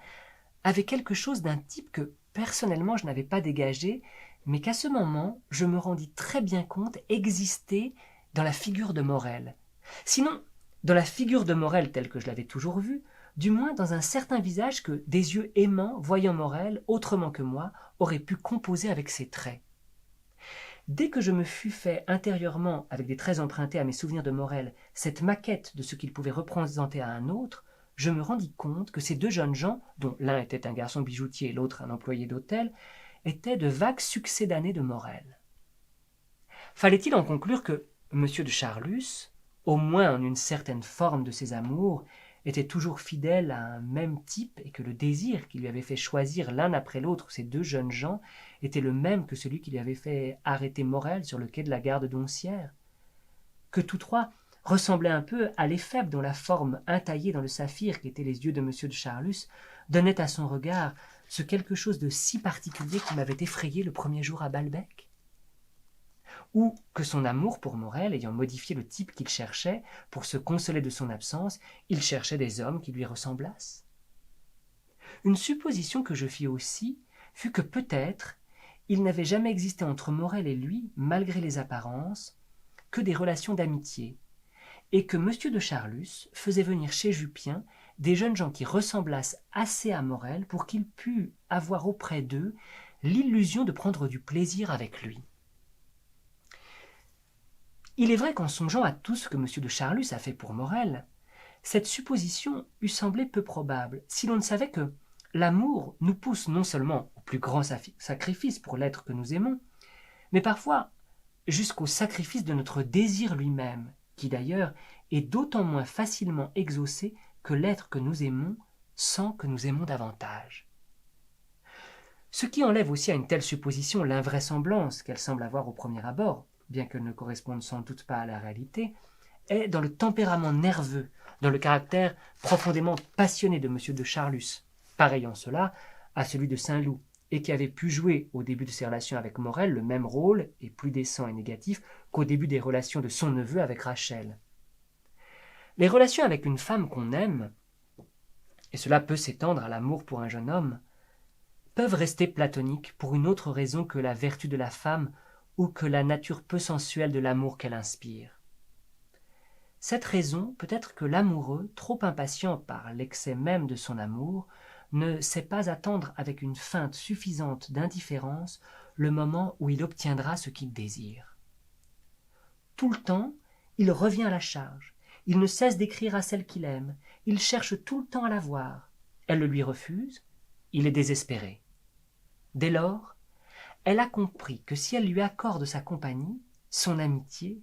avaient quelque chose d'un type que personnellement je n'avais pas dégagé, mais qu'à ce moment je me rendis très bien compte existait dans la figure de Morel. Sinon, dans la figure de Morel telle que je l'avais toujours vue, du moins dans un certain visage que des yeux aimants, voyant Morel autrement que moi, auraient pu composer avec ses traits. Dès que je me fus fait intérieurement, avec des traits empruntés à mes souvenirs de Morel, cette maquette de ce qu'il pouvait représenter à un autre, je me rendis compte que ces deux jeunes gens, dont l'un était un garçon bijoutier et l'autre un employé d'hôtel, étaient de vagues succédanés de Morel. Fallait-il en conclure que M. de Charlus, au moins en une certaine forme de ses amours, était toujours fidèle à un même type et que le désir qui lui avait fait choisir l'un après l'autre ces deux jeunes gens était le même que celui qui lui avait fait arrêter Morel sur le quai de la gare de Doncières, que tous trois ressemblaient un peu à l'éphèbe dont la forme intaillée dans le saphir qu'étaient les yeux de M. de Charlus donnait à son regard ce quelque chose de si particulier qui m'avait effrayé le premier jour à Balbec, ou que son amour pour Morel ayant modifié le type qu'il cherchait, pour se consoler de son absence, il cherchait des hommes qui lui ressemblassent. Une supposition que je fis aussi fut que peut-être il n'avait jamais existé entre Morel et lui, malgré les apparences, que des relations d'amitié, et que M. de Charlus faisait venir chez Jupien des jeunes gens qui ressemblassent assez à Morel pour qu'il pût avoir auprès d'eux l'illusion de prendre du plaisir avec lui. Il est vrai qu'en songeant à tout ce que M. de Charlus a fait pour Morel, cette supposition eût semblé peu probable, si l'on ne savait que l'amour nous pousse non seulement au plus grand sacrifice pour l'être que nous aimons, mais parfois jusqu'au sacrifice de notre désir lui-même, qui d'ailleurs est d'autant moins facilement exaucé que l'être que nous aimons sans que nous aimons davantage. Ce qui enlève aussi à une telle supposition l'invraisemblance qu'elle semble avoir au premier abord, bien qu'elle ne corresponde sans doute pas à la réalité, est dans le tempérament nerveux, dans le caractère profondément passionné de M. de Charlus, pareil en cela à celui de Saint-Loup, et qui avait pu jouer au début de ses relations avec Morel le même rôle, et plus décent et négatif, qu'au début des relations de son neveu avec Rachel. Les relations avec une femme qu'on aime, et cela peut s'étendre à l'amour pour un jeune homme, peuvent rester platoniques pour une autre raison que la vertu de la femme ou que la nature peu sensuelle de l'amour qu'elle inspire. Cette raison peut être que l'amoureux, trop impatient par l'excès même de son amour, ne sait pas attendre avec une feinte suffisante d'indifférence le moment où il obtiendra ce qu'il désire. Tout le temps, il revient à la charge, il ne cesse d'écrire à celle qu'il aime, il cherche tout le temps à la voir. Elle le lui refuse, il est désespéré. Dès lors, elle a compris que si elle lui accorde sa compagnie, son amitié,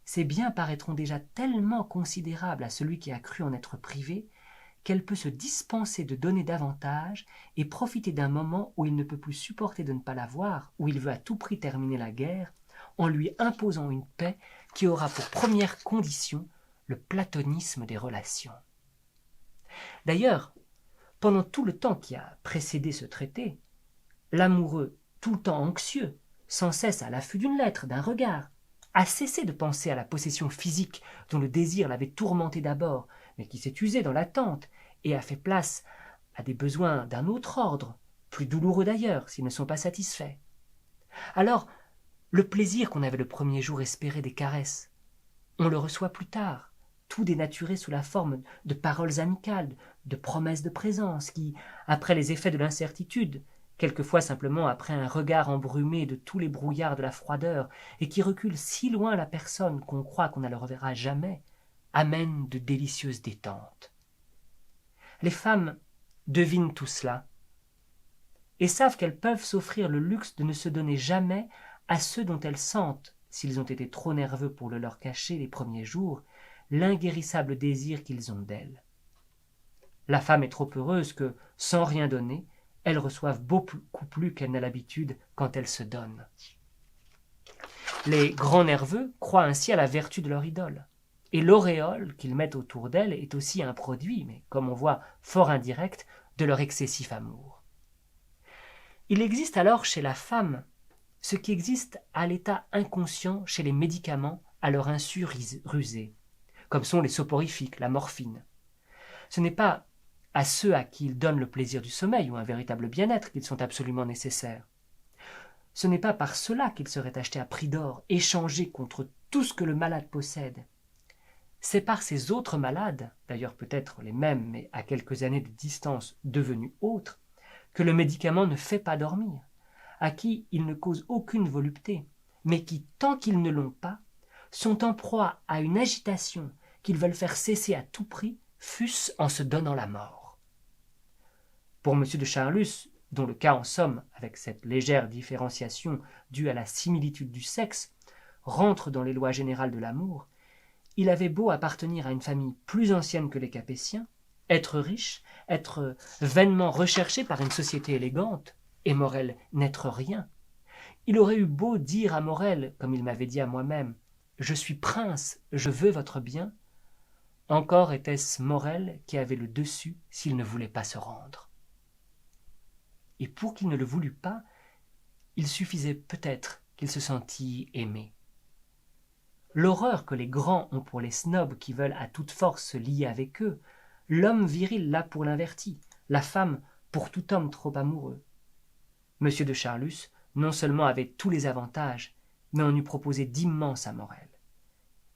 ses biens paraîtront déjà tellement considérables à celui qui a cru en être privé, qu'elle peut se dispenser de donner davantage et profiter d'un moment où il ne peut plus supporter de ne pas la voir, où il veut à tout prix terminer la guerre, en lui imposant une paix qui aura pour première condition le platonisme des relations. D'ailleurs, pendant tout le temps qui a précédé ce traité, l'amoureux, tout le temps anxieux, sans cesse à l'affût d'une lettre, d'un regard, a cessé de penser à la possession physique dont le désir l'avait tourmenté d'abord, mais qui s'est usé dans l'attente et a fait place à des besoins d'un autre ordre, plus douloureux d'ailleurs s'ils ne sont pas satisfaits. Alors, le plaisir qu'on avait le premier jour espéré des caresses, on le reçoit plus tard, tout dénaturé sous la forme de paroles amicales, de promesses de présence qui, après les effets de l'incertitude, quelquefois simplement après un regard embrumé de tous les brouillards de la froideur, et qui recule si loin la personne qu'on croit qu'on ne la reverra jamais, amènent de délicieuses détentes. Les femmes devinent tout cela et savent qu'elles peuvent s'offrir le luxe de ne se donner jamais à ceux dont elles sentent, s'ils ont été trop nerveux pour le leur cacher les premiers jours, l'inguérissable désir qu'ils ont d'elles. La femme est trop heureuse que, sans rien donner, elle reçoive beaucoup plus qu'elle n'a l'habitude quand elle se donne. Les grands nerveux croient ainsi à la vertu de leur idole, et l'auréole qu'ils mettent autour d'elle est aussi un produit, mais comme on voit fort indirect, de leur excessif amour. Il existe alors chez la femme ce qui existe à l'état inconscient chez les médicaments à leur insu rusés, comme sont les soporifiques, la morphine. Ce n'est pas à ceux à qui ils donnent le plaisir du sommeil ou un véritable bien-être qu'ils sont absolument nécessaires. Ce n'est pas par cela qu'ils seraient achetés à prix d'or, échangés contre tout ce que le malade possède. C'est par ces autres malades, d'ailleurs peut-être les mêmes, mais à quelques années de distance devenus autres, que le médicament ne fait pas dormir, à qui il ne cause aucune volupté, mais qui, tant qu'ils ne l'ont pas, sont en proie à une agitation qu'ils veulent faire cesser à tout prix, fût-ce en se donnant la mort. Pour M. de Charlus, dont le cas en somme, avec cette légère différenciation due à la similitude du sexe, rentre dans les lois générales de l'amour, il avait beau appartenir à une famille plus ancienne que les Capétiens, être riche, être vainement recherché par une société élégante, et Morel n'être rien. Il aurait eu beau dire à Morel, comme il m'avait dit à moi-même, « Je suis prince, je veux votre bien », encore était-ce Morel qui avait le dessus s'il ne voulait pas se rendre. Et pour qu'il ne le voulût pas, il suffisait peut-être qu'il se sentît aimé. L'horreur que les grands ont pour les snobs qui veulent à toute force se lier avec eux, l'homme viril l'a pour l'inverti, la femme pour tout homme trop amoureux. M. de Charlus non seulement avait tous les avantages, mais on eût proposé d'immenses à Morel.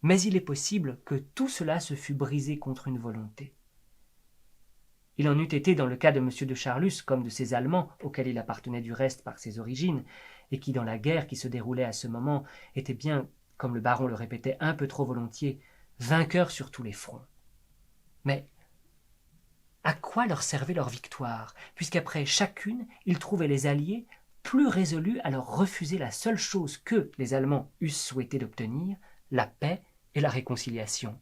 Mais il est possible que tout cela se fût brisé contre une volonté. Il en eût été dans le cas de M. de Charlus comme de ces Allemands, auxquels il appartenait du reste par ses origines, et qui dans la guerre qui se déroulait à ce moment étaient bien, comme le baron le répétait un peu trop volontiers, vainqueurs sur tous les fronts. Mais à quoi leur servait leur victoire, puisqu'après chacune, ils trouvaient les alliés plus résolus à leur refuser la seule chose que les Allemands eussent souhaité d'obtenir, la paix et la réconciliation.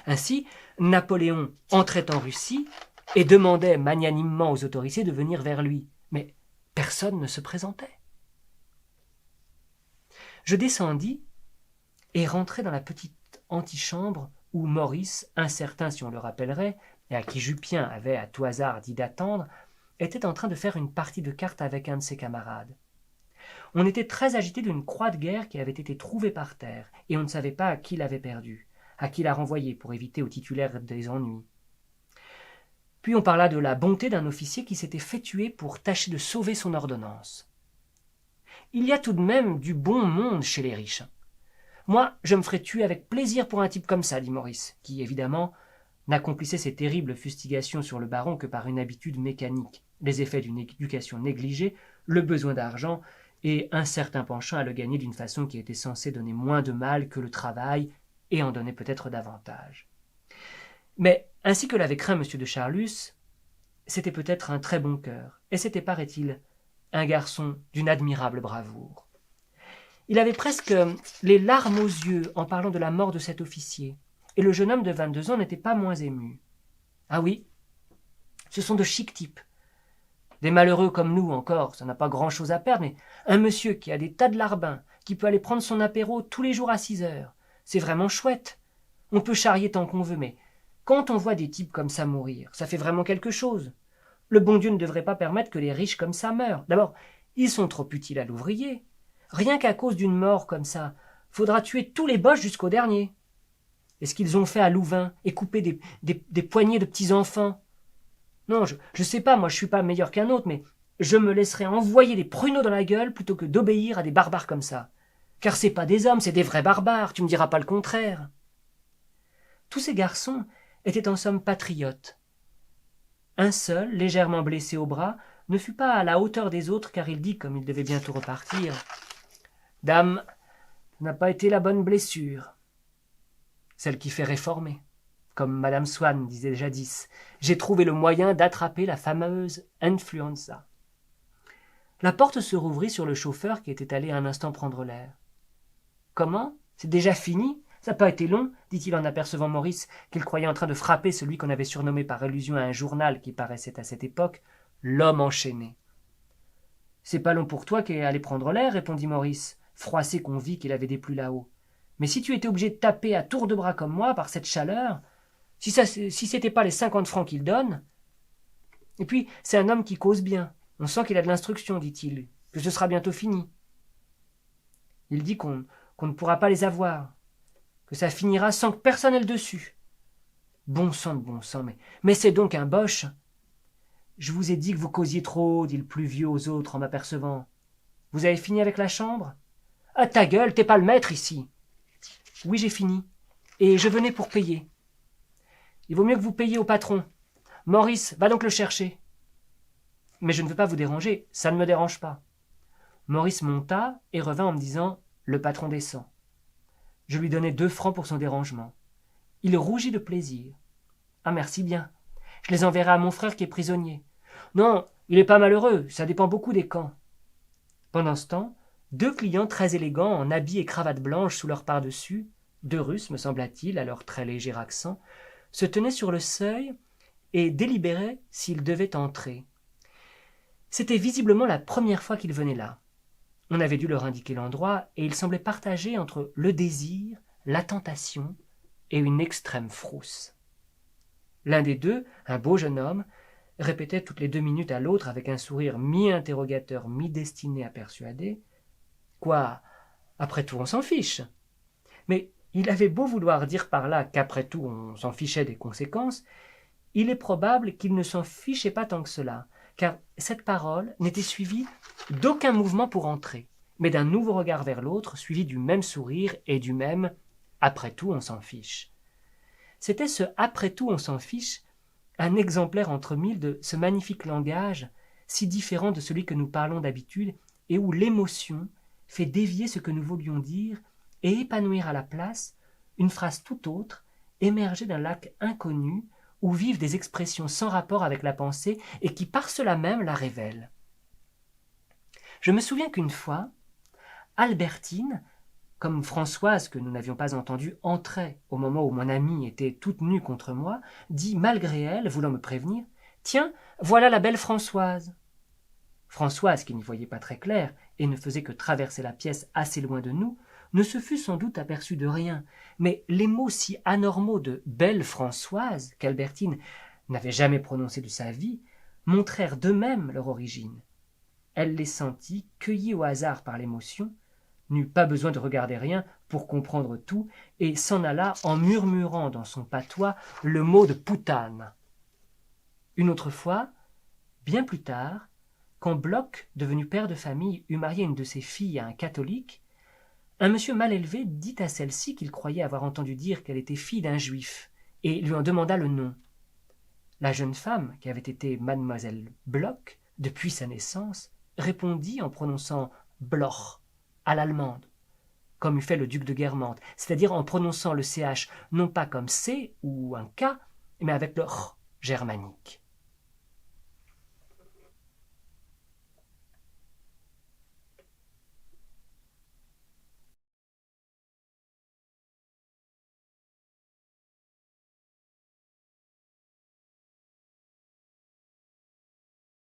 Ainsi, Napoléon entrait en Russie et demandait magnanimement aux autorités de venir vers lui, mais personne ne se présentait. Je descendis et rentrai dans la petite antichambre où Maurice, incertain si on le rappellerait, et à qui Jupien avait à tout hasard dit d'attendre, était en train de faire une partie de cartes avec un de ses camarades. On était très agité d'une croix de guerre qui avait été trouvée par terre, et on ne savait pas à qui l'avait perdue, à qui la renvoyer pour éviter au titulaire des ennuis. Puis on parla de la bonté d'un officier qui s'était fait tuer pour tâcher de sauver son ordonnance. Il y a tout de même du bon monde chez les riches. Moi, je me ferais tuer avec plaisir pour un type comme ça, dit Maurice, qui, évidemment, n'accomplissait ces terribles fustigations sur le baron que par une habitude mécanique, les effets d'une éducation négligée, le besoin d'argent et un certain penchant à le gagner d'une façon qui était censée donner moins de mal que le travail et en donner peut-être davantage. Mais, ainsi que l'avait craint M. de Charlus, c'était peut-être un très bon cœur, et c'était, paraît-il, un garçon d'une admirable bravoure. Il avait presque les larmes aux yeux en parlant de la mort de cet officier, et le jeune homme de 22 ans n'était pas moins ému. Ah oui, ce sont de chics types. Des malheureux comme nous encore, ça n'a pas grand-chose à perdre, mais un monsieur qui a des tas de larbins, qui peut aller prendre son apéro tous les jours à 6 heures, c'est vraiment chouette. On peut charrier tant qu'on veut, mais quand on voit des types comme ça mourir, ça fait vraiment quelque chose. Le bon Dieu ne devrait pas permettre que les riches comme ça meurent. D'abord, ils sont trop utiles à l'ouvrier. Rien qu'à cause d'une mort comme ça, faudra tuer tous les boches jusqu'au dernier. Et ce qu'ils ont fait à Louvain, et couper des poignées de petits-enfants. Non, je sais pas, moi je suis pas meilleur qu'un autre, mais je me laisserais envoyer des pruneaux dans la gueule plutôt que d'obéir à des barbares comme ça. Car c'est pas des hommes, c'est des vrais barbares, tu me diras pas le contraire. Tous ces garçons étaient en somme patriotes. Un seul, légèrement blessé au bras, ne fut pas à la hauteur des autres, car il dit, comme il devait bientôt repartir, « Dame, ça n'a pas été la bonne blessure, celle qui fait réformer. comme Madame Swann disait jadis. J'ai trouvé le moyen d'attraper la fameuse influenza. La porte se rouvrit sur le chauffeur qui était allé un instant prendre l'air. « Comment ? C'est déjà fini ? Ça n'a pas été long ?» dit-il en apercevant Maurice, qu'il croyait en train de frapper celui qu'on avait surnommé par allusion à un journal qui paraissait à cette époque « l'homme enchaîné ». « C'est pas long pour toi qui es allé prendre l'air, » répondit Maurice, froissé qu'on vit qu'il avait déplu là-haut. « Mais si tu étais obligé de taper à tour de bras comme moi par cette chaleur, si c'était pas les 50 francs qu'il donne... Et puis, c'est un homme qui cause bien. On sent qu'il a de l'instruction, dit-il, que ce sera bientôt fini. Il dit qu'on ne pourra pas les avoir, que ça finira sans que personne ait le dessus. Bon sang de bon sang, mais c'est donc un boche. Je vous ai dit que vous causiez trop, dit le plus vieux aux autres en m'apercevant. Vous avez fini avec la chambre ? Ah, ta gueule, t'es pas le maître ici. Oui, j'ai fini, et je venais pour payer. Il vaut mieux que vous payiez au patron. Maurice, va donc le chercher. Mais je ne veux pas vous déranger, ça ne me dérange pas. Maurice monta et revint en me disant « Le patron descend ». Je lui donnai 2 francs pour son dérangement. Il rougit de plaisir. « Ah, merci bien. Je les enverrai à mon frère qui est prisonnier. »« Non, il n'est pas malheureux, ça dépend beaucoup des camps. » Pendant ce temps, 2 clients très élégants en habits et cravates blanches sous leur pardessus, 2 Russes, me sembla-t-il, à leur très léger accent, se tenaient sur le seuil et délibéraient s'ils devaient entrer. C'était visiblement la première fois qu'ils venaient là. On avait dû leur indiquer l'endroit, et ils semblaient partagés entre le désir, la tentation et une extrême frousse. L'un des 2, un beau jeune homme, répétait toutes les 2 minutes à l'autre avec un sourire mi-interrogateur, mi-destiné à persuader « Quoi, après tout, on s'en fiche !» Mais il avait beau vouloir dire par là qu'après tout, on s'en fichait des conséquences, il est probable qu'il ne s'en fichait pas tant que cela, car cette parole n'était suivie d'aucun mouvement pour entrer, mais d'un nouveau regard vers l'autre, suivi du même sourire et du même « après tout, on s'en fiche ». C'était ce « après tout, on s'en fiche », un exemplaire entre 1000 de ce magnifique langage, si différent de celui que nous parlons d'habitude, et où l'émotion fait dévier ce que nous voulions dire et épanouir à la place une phrase tout autre, émergée d'un lac inconnu, où vivent des expressions sans rapport avec la pensée et qui par cela même la révèlent. Je me souviens qu'une fois, Albertine, comme Françoise, que nous n'avions pas entendue, entrait au moment où mon amie était toute nue contre moi, dit malgré elle, voulant me prévenir, « Tiens, voilà la belle Françoise !» Françoise, qui n'y voyait pas très clair et ne faisait que traverser la pièce assez loin de nous, ne se fût sans doute aperçue de rien, mais les mots si anormaux de « belle Françoise » qu'Albertine n'avait jamais prononcés de sa vie, montrèrent d'eux-mêmes leur origine. Elle les sentit, cueillie au hasard par l'émotion, n'eut pas besoin de regarder rien pour comprendre tout, et s'en alla en murmurant dans son patois le mot de poutane. Une autre fois, bien plus tard, quand Bloch, devenu père de famille, eut marié une de ses filles à un catholique, un monsieur mal élevé dit à celle-ci qu'il croyait avoir entendu dire qu'elle était fille d'un juif, et lui en demanda le nom. La jeune femme, qui avait été mademoiselle Bloch depuis sa naissance, répondit en prononçant « Bloch » à l'allemande, comme eût fait le duc de Guermantes, c'est-à-dire en prononçant le CH non pas comme C ou un K, mais avec le R germanique.